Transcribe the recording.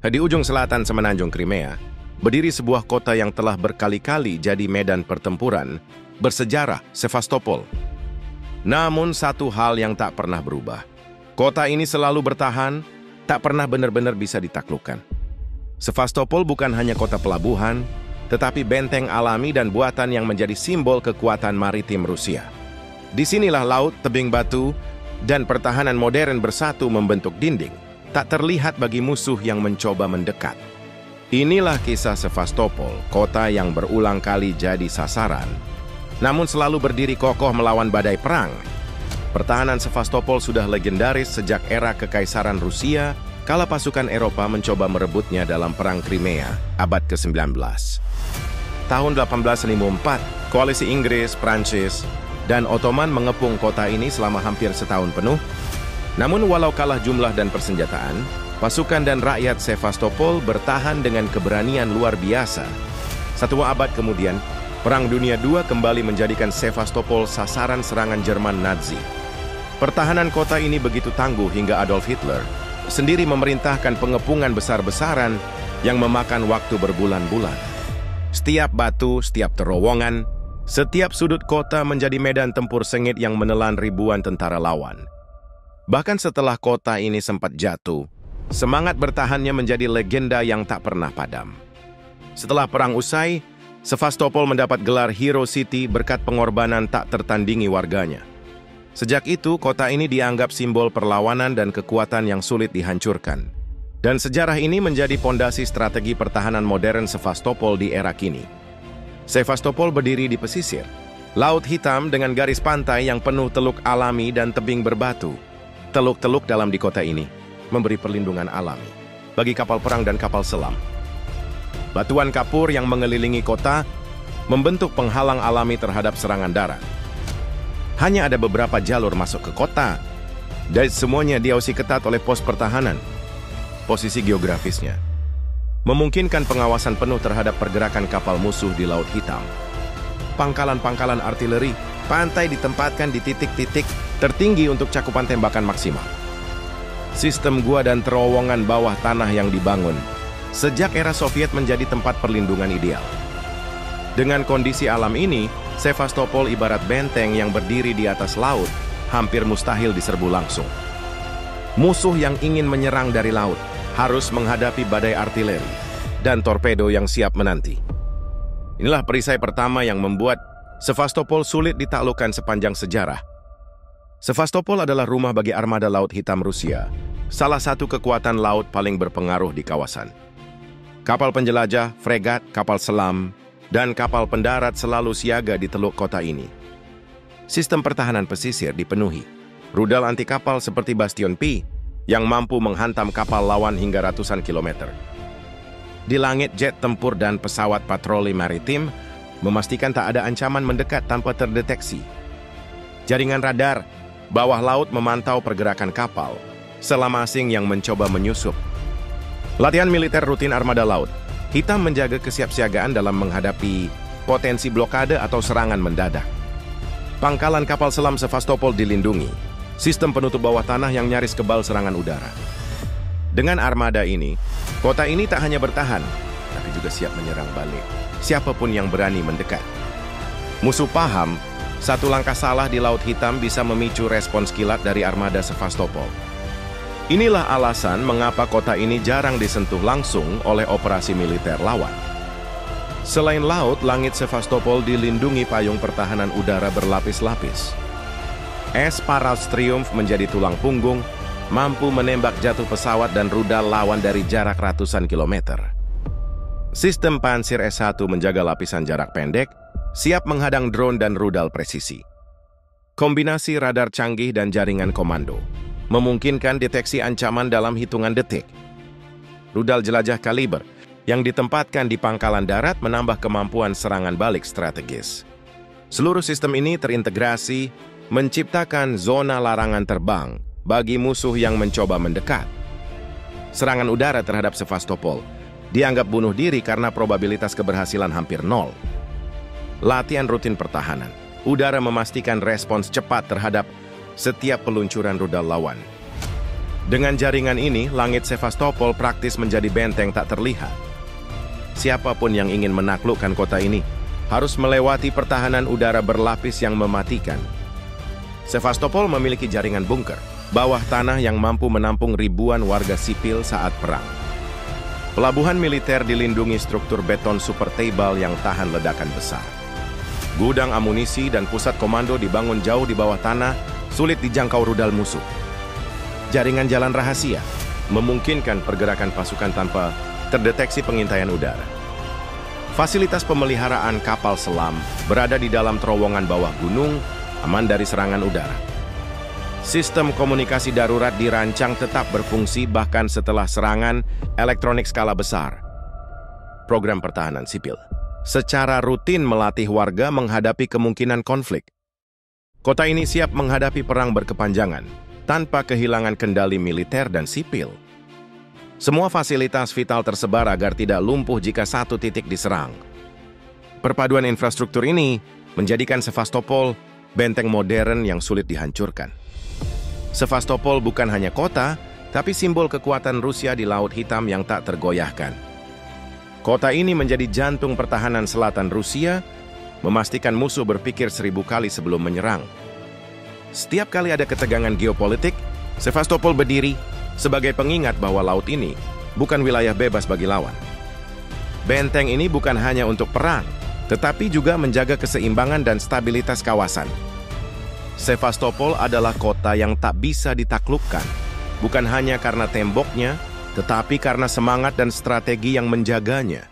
Di ujung selatan semenanjung Crimea, berdiri sebuah kota yang telah berkali-kali jadi medan pertempuran, bersejarah, Sevastopol. Namun satu hal yang tak pernah berubah. Kota ini selalu bertahan, tak pernah benar-benar bisa ditaklukkan. Sevastopol bukan hanya kota pelabuhan, tetapi benteng alami dan buatan yang menjadi simbol kekuatan maritim Rusia. Disinilah laut, tebing batu, dan pertahanan modern bersatu membentuk dinding, tak terlihat bagi musuh yang mencoba mendekat. Inilah kisah Sevastopol, kota yang berulang kali jadi sasaran, namun selalu berdiri kokoh melawan badai perang. Pertahanan Sevastopol sudah legendaris sejak era Kekaisaran Rusia, kala pasukan Eropa mencoba merebutnya dalam Perang Crimea, abad ke-19. Tahun 1854, koalisi Inggris, Prancis, dan Ottoman mengepung kota ini selama hampir setahun penuh. Namun walau kalah jumlah dan persenjataan, pasukan dan rakyat Sevastopol bertahan dengan keberanian luar biasa. Satu abad kemudian, Perang Dunia II kembali menjadikan Sevastopol sasaran serangan Jerman Nazi. Pertahanan kota ini begitu tangguh hingga Adolf Hitler sendiri memerintahkan pengepungan besar-besaran yang memakan waktu berbulan-bulan. Setiap batu, setiap terowongan, setiap sudut kota menjadi medan tempur sengit yang menelan ribuan tentara lawan. Bahkan setelah kota ini sempat jatuh, semangat bertahannya menjadi legenda yang tak pernah padam. Setelah perang usai, Sevastopol mendapat gelar Hero City berkat pengorbanan tak tertandingi warganya. Sejak itu, kota ini dianggap simbol perlawanan dan kekuatan yang sulit dihancurkan. Dan sejarah ini menjadi pondasi strategi pertahanan modern Sevastopol di era kini. Sevastopol berdiri di pesisir, laut hitam dengan garis pantai yang penuh teluk alami dan tebing berbatu. Teluk-teluk dalam di kota ini memberi perlindungan alami bagi kapal perang dan kapal selam. Batuan kapur yang mengelilingi kota membentuk penghalang alami terhadap serangan darat. Hanya ada beberapa jalur masuk ke kota, dan semuanya diawasi ketat oleh pos pertahanan. Posisi geografisnya memungkinkan pengawasan penuh terhadap pergerakan kapal musuh di Laut Hitam. Pangkalan-pangkalan artileri, pantai ditempatkan di titik-titik tertinggi untuk cakupan tembakan maksimal. Sistem gua dan terowongan bawah tanah yang dibangun sejak era Soviet menjadi tempat perlindungan ideal. Dengan kondisi alam ini, Sevastopol ibarat benteng yang berdiri di atas laut, hampir mustahil diserbu langsung. Musuh yang ingin menyerang dari laut harus menghadapi badai artileri dan torpedo yang siap menanti. Inilah perisai pertama yang membuat Sevastopol sulit ditaklukkan sepanjang sejarah. Sevastopol adalah rumah bagi armada Laut Hitam Rusia, salah satu kekuatan laut paling berpengaruh di kawasan. Kapal penjelajah, fregat, kapal selam, dan kapal pendarat selalu siaga di teluk kota ini. Sistem pertahanan pesisir dipenuhi. Rudal anti kapal seperti Bastion P yang mampu menghantam kapal lawan hingga ratusan kilometer. Di langit, jet tempur dan pesawat patroli maritim memastikan tak ada ancaman mendekat tanpa terdeteksi. Jaringan radar bawah laut memantau pergerakan kapal, selam asing yang mencoba menyusup. Latihan militer rutin armada laut hitam menjaga kesiapsiagaan dalam menghadapi potensi blokade atau serangan mendadak. Pangkalan kapal selam Sevastopol dilindungi, sistem penutup bawah tanah yang nyaris kebal serangan udara. Dengan armada ini, kota ini tak hanya bertahan, tapi juga siap menyerang balik siapapun yang berani mendekat. Musuh paham, satu langkah salah di Laut Hitam bisa memicu respons kilat dari armada Sevastopol. Inilah alasan mengapa kota ini jarang disentuh langsung oleh operasi militer lawan. Selain laut, langit Sevastopol dilindungi payung pertahanan udara berlapis-lapis. S-Parals Triumph menjadi tulang punggung, mampu menembak jatuh pesawat dan rudal lawan dari jarak ratusan kilometer. Sistem Pansir S-1 menjaga lapisan jarak pendek, siap menghadang drone dan rudal presisi. Kombinasi radar canggih dan jaringan komando memungkinkan deteksi ancaman dalam hitungan detik. Rudal jelajah kaliber yang ditempatkan di pangkalan darat menambah kemampuan serangan balik strategis. Seluruh sistem ini terintegrasi, menciptakan zona larangan terbang bagi musuh yang mencoba mendekat. Serangan udara terhadap Sevastopol dianggap bunuh diri karena probabilitas keberhasilan hampir nol. Latihan rutin pertahanan, udara memastikan respons cepat terhadap setiap peluncuran rudal lawan. Dengan jaringan ini, langit Sevastopol praktis menjadi benteng tak terlihat. Siapapun yang ingin menaklukkan kota ini harus melewati pertahanan udara berlapis yang mematikan. Sevastopol memiliki jaringan bunker, bawah tanah yang mampu menampung ribuan warga sipil saat perang. Pelabuhan militer dilindungi struktur beton super tebal yang tahan ledakan besar. Gudang amunisi dan pusat komando dibangun jauh di bawah tanah, sulit dijangkau rudal musuh. Jaringan jalan rahasia memungkinkan pergerakan pasukan tanpa terdeteksi pengintaian udara. Fasilitas pemeliharaan kapal selam berada di dalam terowongan bawah gunung, aman dari serangan udara. Sistem komunikasi darurat dirancang tetap berfungsi bahkan setelah serangan elektronik skala besar. Program pertahanan sipil secara rutin melatih warga menghadapi kemungkinan konflik. Kota ini siap menghadapi perang berkepanjangan tanpa kehilangan kendali militer dan sipil. Semua fasilitas vital tersebar agar tidak lumpuh jika satu titik diserang. Perpaduan infrastruktur ini menjadikan Sevastopol benteng modern yang sulit dihancurkan. Sevastopol bukan hanya kota, tapi simbol kekuatan Rusia di Laut Hitam yang tak tergoyahkan. Kota ini menjadi jantung pertahanan selatan Rusia, memastikan musuh berpikir 1000 kali sebelum menyerang. Setiap kali ada ketegangan geopolitik, Sevastopol berdiri sebagai pengingat bahwa laut ini bukan wilayah bebas bagi lawan. Benteng ini bukan hanya untuk perang, tetapi juga menjaga keseimbangan dan stabilitas kawasan. Sevastopol adalah kota yang tak bisa ditaklukkan, bukan hanya karena temboknya, tetapi karena semangat dan strategi yang menjaganya.